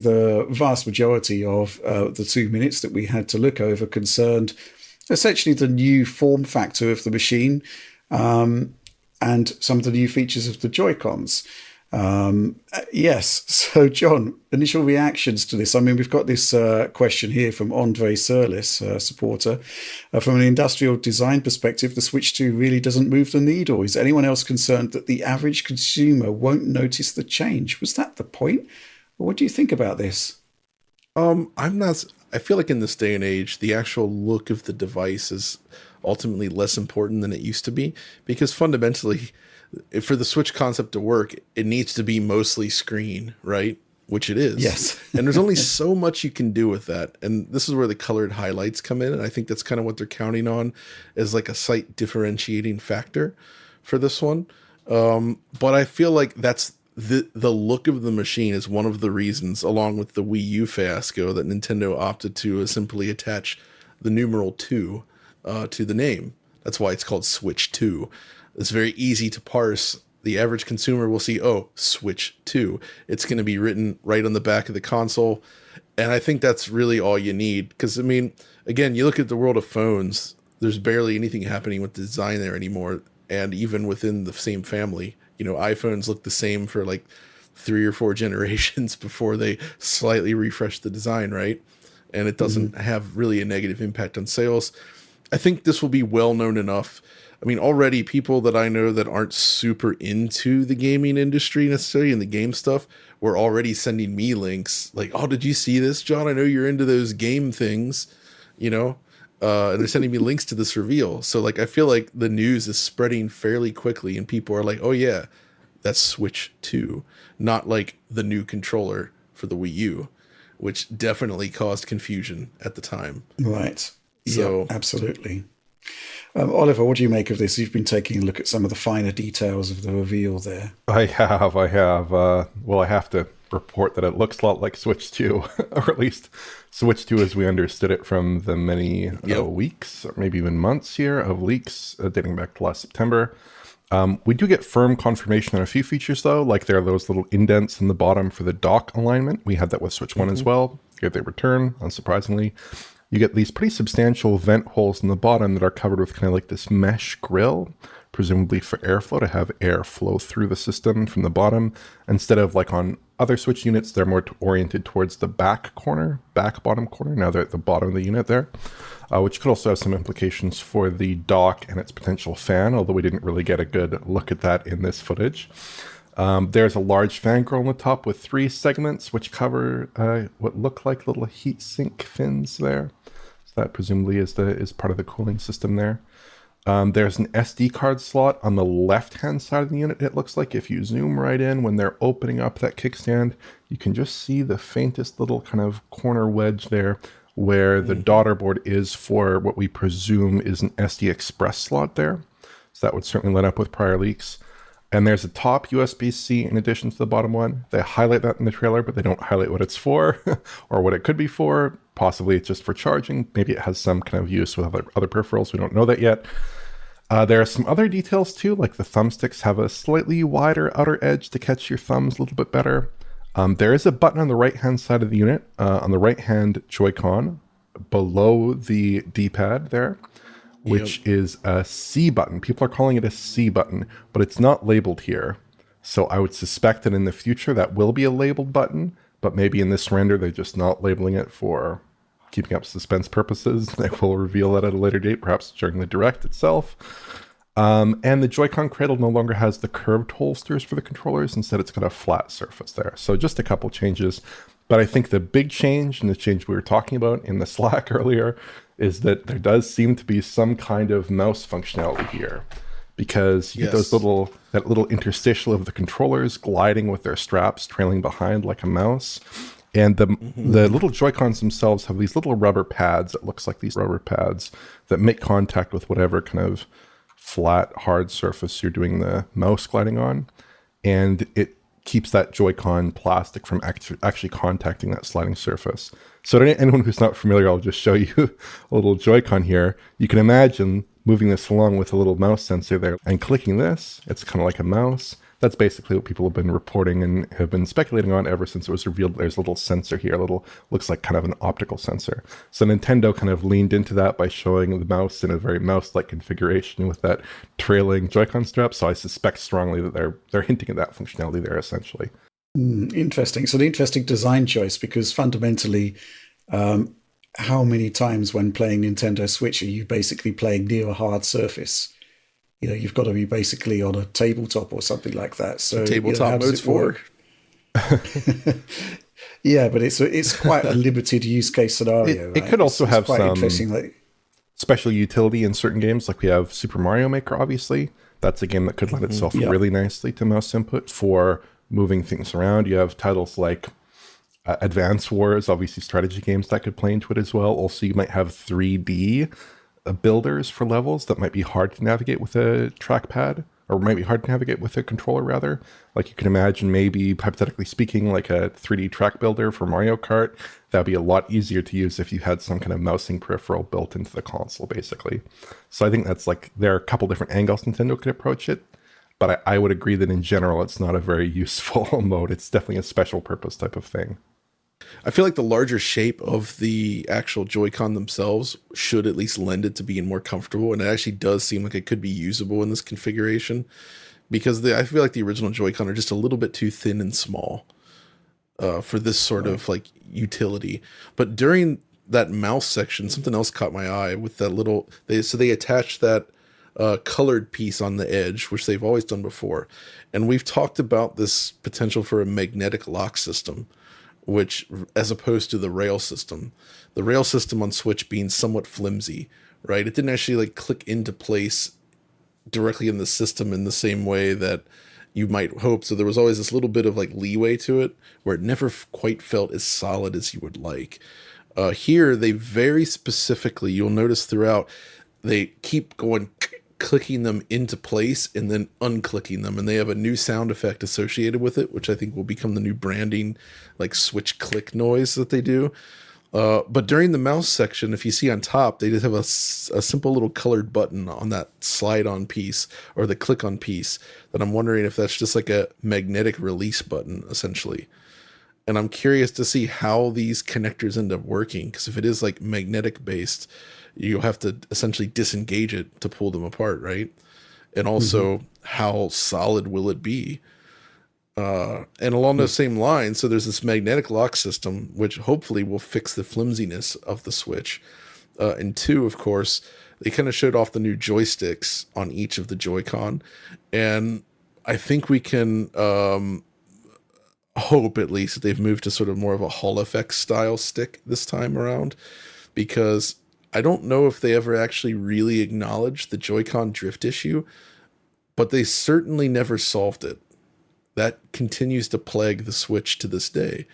The vast majority of the 2 minutes that we had to look over concerned essentially the new form factor of the machine, and some of the new features of the Joy-Cons. Yes. So, John, initial reactions to this. I mean, we've got this question here from Andre Surlis, supporter. From an industrial design perspective, the Switch 2 really doesn't move the needle. Is anyone else concerned that the average consumer won't notice the change? Was that the point? What do you think about this? I'm not. I feel like in this day and age, the actual look of the device is ultimately less important than it used to be, because fundamentally, for the Switch concept to work, it needs to be mostly screen, right? Which it is. Yes. And there's only so much you can do with that. And this is where the colored highlights come in. And I think that's kind of what they're counting on as like a slight differentiating factor for this one. But I feel like that's the look of the machine is one of the reasons, along with the Wii U fiasco, that Nintendo opted to simply attach the numeral 2 to the name. That's why it's called Switch 2. It's very easy to parse. The average consumer will see, oh, Switch 2. It's going to be written right on the back of the console. And I think that's really all you need. Because, I mean, again, you look at the world of phones, there's barely anything happening with the design there anymore. And even within the same family, iPhones look the same for like 3 or 4 generations before they slightly refresh the design, right? And it doesn't have really a negative impact on sales. I think this will be well known enough. I mean, already people that I know that aren't super into the gaming industry necessarily and the game stuff were already sending me links like, oh, did you see this, John? I know you're into those game things, and they're sending me links to this reveal. So like, I feel like the news is spreading fairly quickly and people are like, oh yeah, that's Switch 2, not like the new controller for the Wii U, which definitely caused confusion at the time. Right. So yeah, absolutely. Oliver, what do you make of this? You've been taking a look at some of the finer details of the reveal there. I have. Well, I have to report that it looks a lot like Switch 2, or at least Switch 2 as we understood it from the many weeks, or maybe even months here of leaks dating back to last September. We do get firm confirmation on a few features, though, like there are those little indents in the bottom for the dock alignment. We had that with Switch 1 as well. Here they return, unsurprisingly. You get these pretty substantial vent holes in the bottom that are covered with kind of like this mesh grill, presumably for airflow, to have air flow through the system from the bottom. Instead of like on other Switch units, they're more oriented towards the back bottom corner. Now they're at the bottom of the unit there, which could also have some implications for the dock and its potential fan, although we didn't really get a good look at that in this footage. There's a large fan grill on the top with 3 segments, which cover what look like little heat sink fins there. So that presumably is part of the cooling system there. There's an SD card slot on the left-hand side of the unit. It looks like if you zoom right in when they're opening up that kickstand, you can just see the faintest little kind of corner wedge there where the daughter board is for what we presume is an SD Express slot there. So that would certainly line up with prior leaks. And there's a top USB-C in addition to the bottom one. They highlight that in the trailer, but they don't highlight what it's for or what it could be for. Possibly it's just for charging. Maybe it has some kind of use with other peripherals. We don't know that yet. There are some other details too, like the thumbsticks have a slightly wider outer edge to catch your thumbs a little bit better. There is a button on the right-hand side of the unit, on the right-hand Joy-Con, below the D-pad there, which is a C button. People are calling it a C button, but it's not labeled here. So I would suspect that in the future that will be a labeled button, but maybe in this render they're just not labeling it for keeping up suspense purposes. They will reveal that at a later date, perhaps during the Direct itself. And the Joy-Con cradle no longer has the curved holsters for the controllers. Instead, it's got a flat surface there. So just a couple changes. But I think the big change, and the change we were talking about in the Slack earlier, is that there does seem to be some kind of mouse functionality here. Because you get that little interstitial of the controllers gliding with their straps trailing behind like a mouse. And the little Joy-Cons themselves have these little rubber pads. It looks like these rubber pads that make contact with whatever kind of flat, hard surface you're doing the mouse gliding on. And it keeps that Joy-Con plastic from actually contacting that sliding surface. So to anyone who's not familiar, I'll just show you a little Joy-Con here. You can imagine moving this along with a little mouse sensor there and clicking this. It's kind of like a mouse. That's basically what people have been reporting and have been speculating on ever since it was revealed. There's a little sensor here, a little, looks like kind of an optical sensor. So Nintendo kind of leaned into that by showing the mouse in a very mouse-like configuration with that trailing Joy-Con strap. So I suspect strongly that they're hinting at that functionality there, essentially. Interesting. So an interesting design choice, because fundamentally, how many times when playing Nintendo Switch are you basically playing near a hard surface? You've got to be basically on a tabletop or something like that. So tabletop mode's for. Yeah, but it's quite a limited use case scenario. It could also have quite some interesting, special utility in certain games. Like we have Super Mario Maker, obviously. That's a game that could lend itself really nicely to mouse input for moving things around. You have titles like Advance Wars, obviously strategy games that could play into it as well. Also, you might have 3D builders for levels that might be hard to navigate with a trackpad, or might be hard to navigate with a controller, rather. Like you can imagine, maybe, hypothetically speaking, like a 3D track builder for Mario Kart. That'd be a lot easier to use if you had some kind of mousing peripheral built into the console, basically. So I think that's like, there are a couple different angles Nintendo could approach it. But I would agree that in general, it's not a very useful mode. It's definitely a special purpose type of thing. I feel like the larger shape of the actual Joy-Con themselves should at least lend it to being more comfortable. And it actually does seem like it could be usable in this configuration, because I feel like the original Joy-Con are just a little bit too thin and small for this sort of like utility. But during that mouse section, something else caught my eye with that little, they attached that colored piece on the edge, which they've always done before. And we've talked about this potential for a magnetic lock system, which, as opposed to the rail system on Switch being somewhat flimsy, right? It didn't actually like click into place directly in the system in the same way that you might hope. So there was always this little bit of like leeway to it where it never quite felt as solid as you would like. Here, they very specifically, you'll notice throughout, they keep going clicking them into place and then unclicking them, and they have a new sound effect associated with it, which I think will become the new branding, like Switch click noise that they do. But during the mouse section, if you see on top, they just have a simple little colored button on that slide on piece, or the click on piece, that I'm wondering if that's just like a magnetic release button, essentially. And I'm curious to see how these connectors end up working, because if it is like magnetic based, you'll have to essentially disengage it to pull them apart, right? And also, how solid will it be? And along those same lines, so there's this magnetic lock system, which hopefully will fix the flimsiness of the Switch. And two, of course, they kind of showed off the new joysticks on each of the Joy-Con. And I think we can hope, at least, that they've moved to sort of more of a Hall effect style stick this time around, because I don't know if they ever actually really acknowledged the Joy-Con drift issue, but they certainly never solved it. That continues to plague the Switch to this day.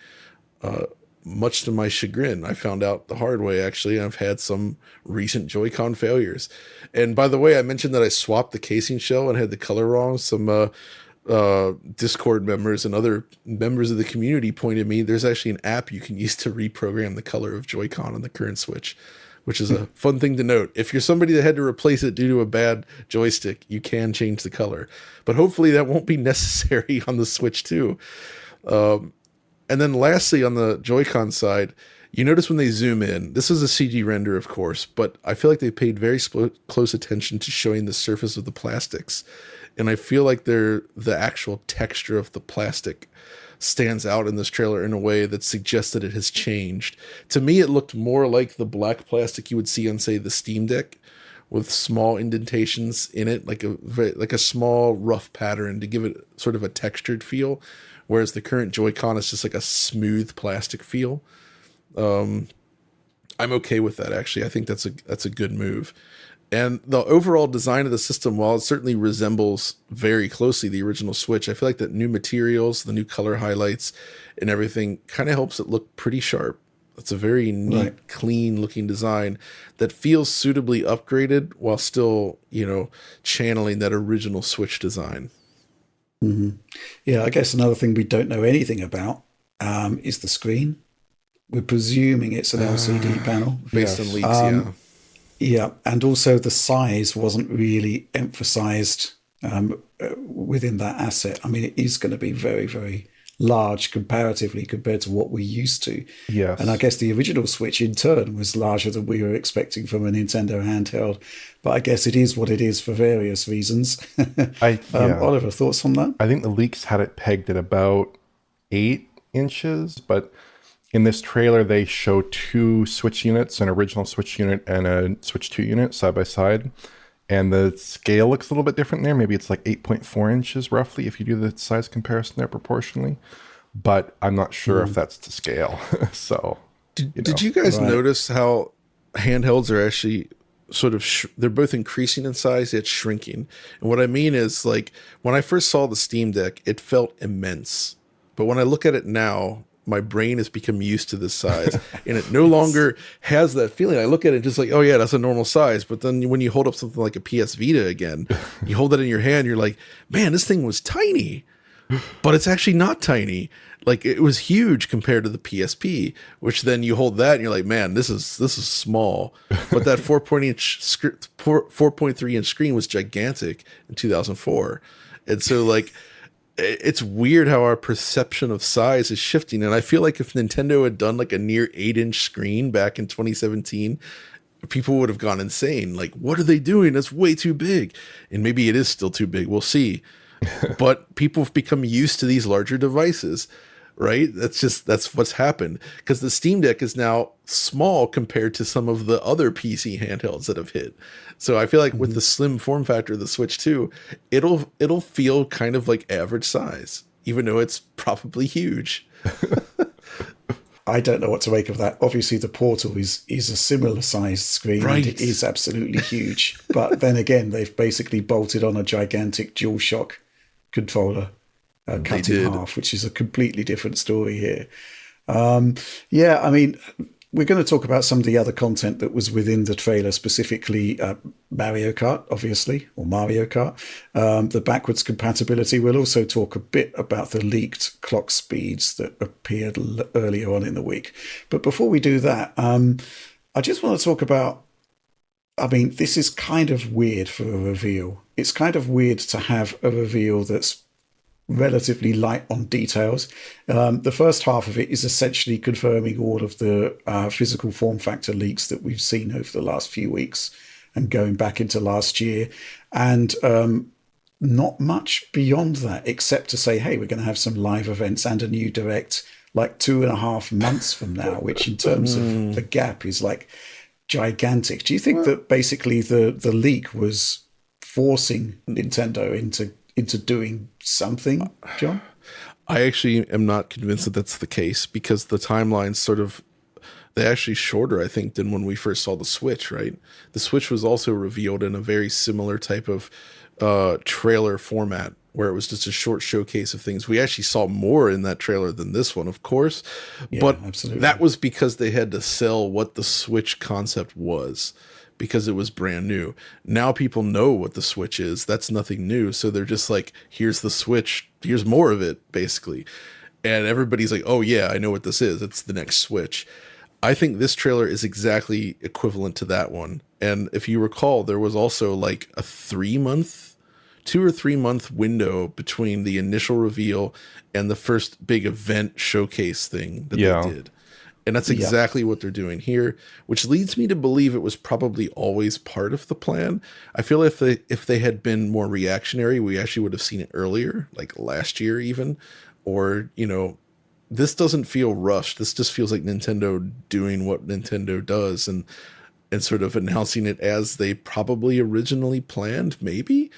Much to my chagrin, I found out the hard way, actually. I've had some recent Joy-Con failures. And by the way, I mentioned that I swapped the casing shell and had the color wrong. Some Discord members and other members of the community pointed me, there's actually an app you can use to reprogram the color of Joy-Con on the current Switch, which is a fun thing to note. If you're somebody that had to replace it due to a bad joystick, you can change the color. But hopefully that won't be necessary on the Switch too. And then lastly, on the Joy-Con side, you notice when they zoom in, this is a CG render, of course, but I feel like they paid very close attention to showing the surface of the plastics. And I feel like the actual texture of the plastic stands out in this trailer in a way that suggests that it has changed. To me, it looked more like the black plastic you would see on, say, the Steam Deck, with small indentations in it, like a small rough pattern to give it sort of a textured feel, whereas the current Joy-Con is just like a smooth plastic feel. I'm okay with that, actually. I think that's a good move. And the overall design of the system, while it certainly resembles very closely the original Switch, I feel like the new materials, the new color highlights, and everything kind of helps it look pretty sharp. It's a very neat, clean looking design that feels suitably upgraded while still, channeling that original Switch design. Yeah, I guess another thing we don't know anything about is the screen. We're presuming it's an LCD panel. Based on leaks, yeah. Yeah, and also the size wasn't really emphasized within that asset. I mean, it is going to be very, very large comparatively compared to what we're used to. Yes. And I guess the original Switch in turn was larger than we were expecting from a Nintendo handheld. But I guess it is what it is for various reasons. Yeah. Oliver, thoughts on that? I think the leaks had it pegged at about 8 inches, but in this trailer they show two Switch units, an original Switch unit and a Switch 2 unit side by side. And the scale looks a little bit different there. Maybe it's like 8.4 inches roughly if you do the size comparison there proportionally. But I'm not sure if that's to scale. So, did you guys notice how handhelds are actually sort of they're both increasing in size yet shrinking? And what I mean is, like, when I first saw the Steam Deck, it felt immense. But when I look at it now, my brain has become used to this size and it no longer has that feeling. I look at it just like, oh yeah, that's a normal size. But then when you hold up something like a PS Vita again, you hold it in your hand, you're like, man, this thing was tiny, but it's actually not tiny. Like, it was huge compared to the PSP, which then you hold that and you're like, man, this is small. But that 4.3 inch screen was gigantic in 2004. And so, like, it's weird how our perception of size is shifting. And I feel like if Nintendo had done like a near 8-inch screen back in 2017, people would have gone insane. Like, what are they doing? That's way too big. And maybe it is still too big. We'll see. But people have become used to these larger devices, right? That's what's happened, because the Steam Deck is now small compared to some of the other PC handhelds that have hit. So I feel like with the slim form factor of the Switch 2, it'll feel kind of like average size, even though it's probably huge. I don't know what to make of that. Obviously, the Portal is a similar sized screen, right, and it is absolutely huge. But then again, they've basically bolted on a gigantic DualShock controller, cut in half, which is a completely different story here. Yeah, I mean, we're going to talk about some of the other content that was within the trailer, specifically Mario Kart, obviously, or Mario Kart. The backwards compatibility. We'll also talk a bit about the leaked clock speeds that appeared earlier on in the week. But before we do that, I just want to talk about, I mean, this is kind of weird for a reveal. It's kind of weird to have a reveal that's relatively light on details. The first half of it is essentially confirming all of the physical form factor leaks that we've seen over the last few weeks and going back into last year. And not much beyond that, except to say, hey, we're going to have some live events and a new direct like 2.5 months from now, which in terms of the gap is like gigantic. Do you think that basically the leak was forcing Nintendo into doing something, John? I actually am not convinced that that's the case, because the timelines they're actually shorter, I think, than when we first saw the Switch, right? The Switch was also revealed in a very similar type of trailer format, where it was just a short showcase of things. We actually saw more in that trailer than this one, of course. Yeah, but absolutely. That was because they had to sell what the Switch concept was, because it was brand new. Now people know what the Switch is. That's nothing new. So they're just like, here's the Switch. Here's more of it, basically. And everybody's like, oh yeah, I know what this is. It's the next Switch. I think this trailer is exactly equivalent to that one. And if you recall, there was also like a 2 or 3 month window between the initial reveal and the first big event showcase thing that they did. And that's exactly what they're doing here, which leads me to believe it was probably always part of the plan. I feel if they had been more reactionary, we actually would have seen it earlier, like last year even. Or, this doesn't feel rushed. This just feels like Nintendo doing what Nintendo does and sort of announcing it as they probably originally planned, maybe?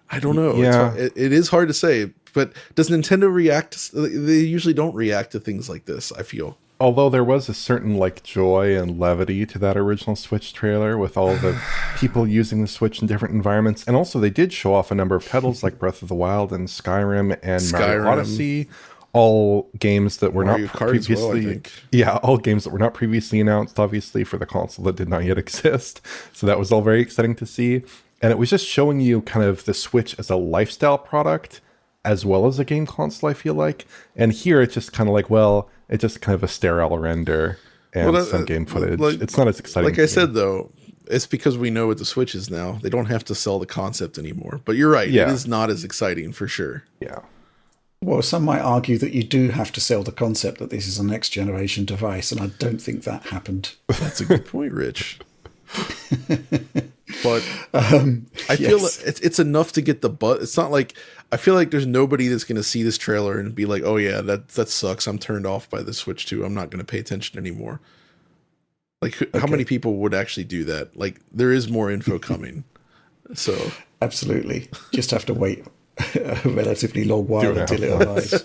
I don't know. Yeah. It is hard to say. But does Nintendo react? They usually don't react to things like this, I feel. Although there was a certain like joy and levity to that original Switch trailer with all the people using the Switch in different environments. And also they did show off a number of titles like Breath of the Wild and Skyrim and Mario Odyssey. All games that were Mario not Kart previously, as well, I think. Yeah, all games that were not previously announced, obviously, for the console that did not yet exist. So that was all very exciting to see. And it was just showing you kind of the Switch as a lifestyle product as well as a game console, I feel like. And here it's just kind of like, well, it's just kind of a sterile render and some game footage. It's not as exciting. Like I said, though, it's because we know what the Switch is now. They don't have to sell the concept anymore. But you're right. Yeah. It is not as exciting for sure. Yeah. Well, some might argue that you do have to sell the concept that this is a next generation device, and I don't think that happened. That's a good point, Rich. But I feel it's enough to get the buzz. It's not like I feel like there's nobody that's going to see this trailer and be like, "Oh yeah, that sucks. I'm turned off by the Switch 2. I'm not going to pay attention anymore." Like, how many people would actually do that? Like, there is more info coming. So absolutely, just have to wait a relatively long while until it arrives.